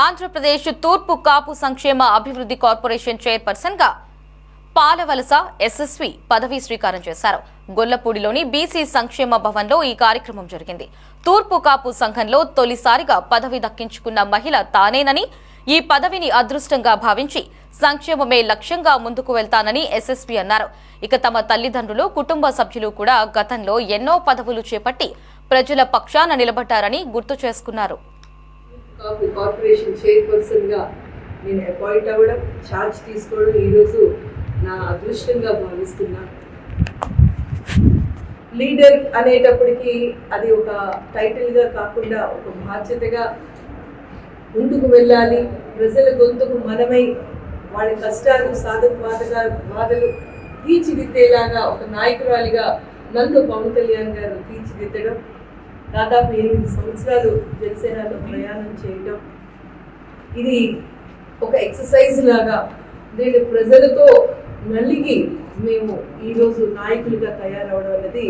ఆంధ్రప్రదేశ్ తూర్పు కాపు సంక్షేమ అభివృద్ధి కార్పొరేషన్ చైర్పర్సన్ గా పాలవలస ఎస్ఎస్వి పదవీ స్వీకారం చేశారు. గొల్లపూడిలోని బీసీ సంక్షేమ భవన్లో ఈ కార్యక్రమం జరిగింది. తూర్పు కాపు సంఘంలో తొలిసారిగా పదవి దక్కించుకున్న మహిళ తానేనని, ఈ పదవిని అదృష్టంగా భావించి సంక్షేమమే లక్ష్యంగా ముందుకు వెళ్తానని ఎస్ఎస్వి అన్నారు. ఇక తమ తల్లిదండ్రులు, కుటుంబ సభ్యులు కూడా గతంలో ఎన్నో పదవులు చేపట్టి ప్రజల పక్షాన నిలబడ్డారని గుర్తు చేసుకున్నారు. కార్పొరేషన్ చైర్పర్సన్ గా నేను అపాయింట్ అవ్వడం, ఛార్జ్ తీసుకోవడం ఈరోజు నా అదృష్టంగా భావిస్తున్నా. లీడర్ అనేటప్పటికీ అది ఒక టైటిల్గా కాకుండా ఒక బాధ్యతగా ముందుకు వెళ్ళాలి. ప్రజల గొంతుకు మనమై వాళ్ళ కష్టాలు, బాధలు తీర్చిదిద్దేలాగా ఒక నాయకురాలిగా నన్ను పవన్ కళ్యాణ్ గారు తీర్చిదిద్దడం, దాదాపు 8 సంవత్సరాలు జనసేనలో ప్రయాణం చేయడం, ఇది ఒక ఎక్సర్సైజ్ లాగా నేను ప్రజలతో నలిగి మేము ఈరోజు నాయకులుగా తయారవడం అన్నది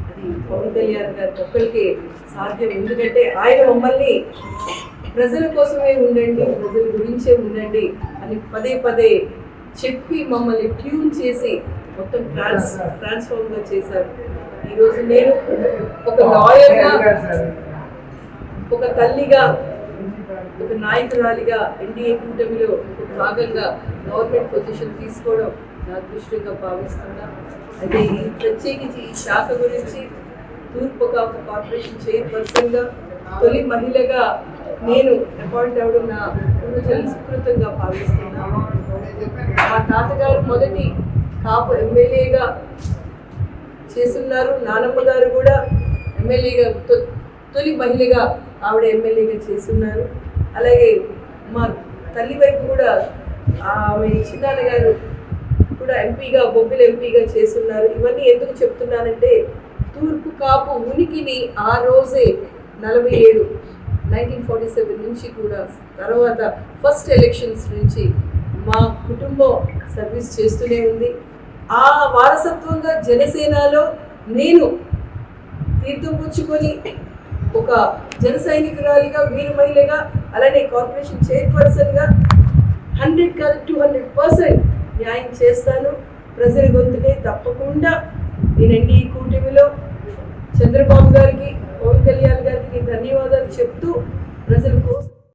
అది పవన్ కళ్యాణ్ గారి ఒక్కరికి సాధ్యం. ఎందుకంటే ఆయన మమ్మల్ని ప్రజల కోసమే ఉండండి, ప్రజల గురించే ఉండండి అని పదే పదే చెప్పి మమ్మల్ని ట్యూన్ చేసి మొత్తం ట్రాన్స్ఫార్మ్గా చేశారు. ఈరోజు నేను ఒక లాయర్గా, ఒక తల్లిగా, ఒక నాయకురాలిగా ఎన్డీఏ కూటమిలో ఒక భాగంగా గవర్నమెంట్ పొజిషన్ తీసుకోవడం నా అదృష్టంగా భావిస్తున్నా. అయితే ఈ ప్రత్యేకించి ఈ శాఖ గురించి తూర్పు కాపు కార్పొరేషన్ చైర్పర్సన్గా తొలి మహిళగా నేను అపాయింట్ అవ్వడం నా పూర్వజన్మ సుకృతంగా భావిస్తున్నా. మా తాతగారు మొదటి కాపు ఎమ్మెల్యేగా చేస్తున్నారు. నానమ్మ గారు కూడా ఎమ్మెల్యేగా తొలి మహిళగా ఆవిడ ఎమ్మెల్యేగా చేస్తున్నారు. అలాగే మా తల్లి వైపు కూడా ఆమె చిన్నాన్న గారు కూడా ఎంపీగా, బొబ్బిలి ఎంపీగా చేస్తున్నారు. ఇవన్నీ ఎందుకు చెప్తున్నానంటే తూర్పు కాపు ఉనికిని ఆ రోజే 1947 నుంచి కూడా తర్వాత ఫస్ట్ ఎలక్షన్స్ నుంచి మా కుటుంబం సర్వీస్ చేస్తూనే ఉంది. ఆ వారసత్వంగా జనసేనలో నేను తీర్థం పుచ్చుకొని ఒక జన సైనికురాలిగా, వీర మహిళగా, అలానే కార్పొరేషన్ చైర్పర్సన్గా 100 కాదు 200% న్యాయం చేస్తాను. ప్రజల గొంతుకై తప్పకుండా నేను ఎన్డీఏ కూటమిలో చంద్రబాబు గారికి, పవన్ కళ్యాణ్ గారికి ధన్యవాదాలు చెప్తూ ప్రజల కోసం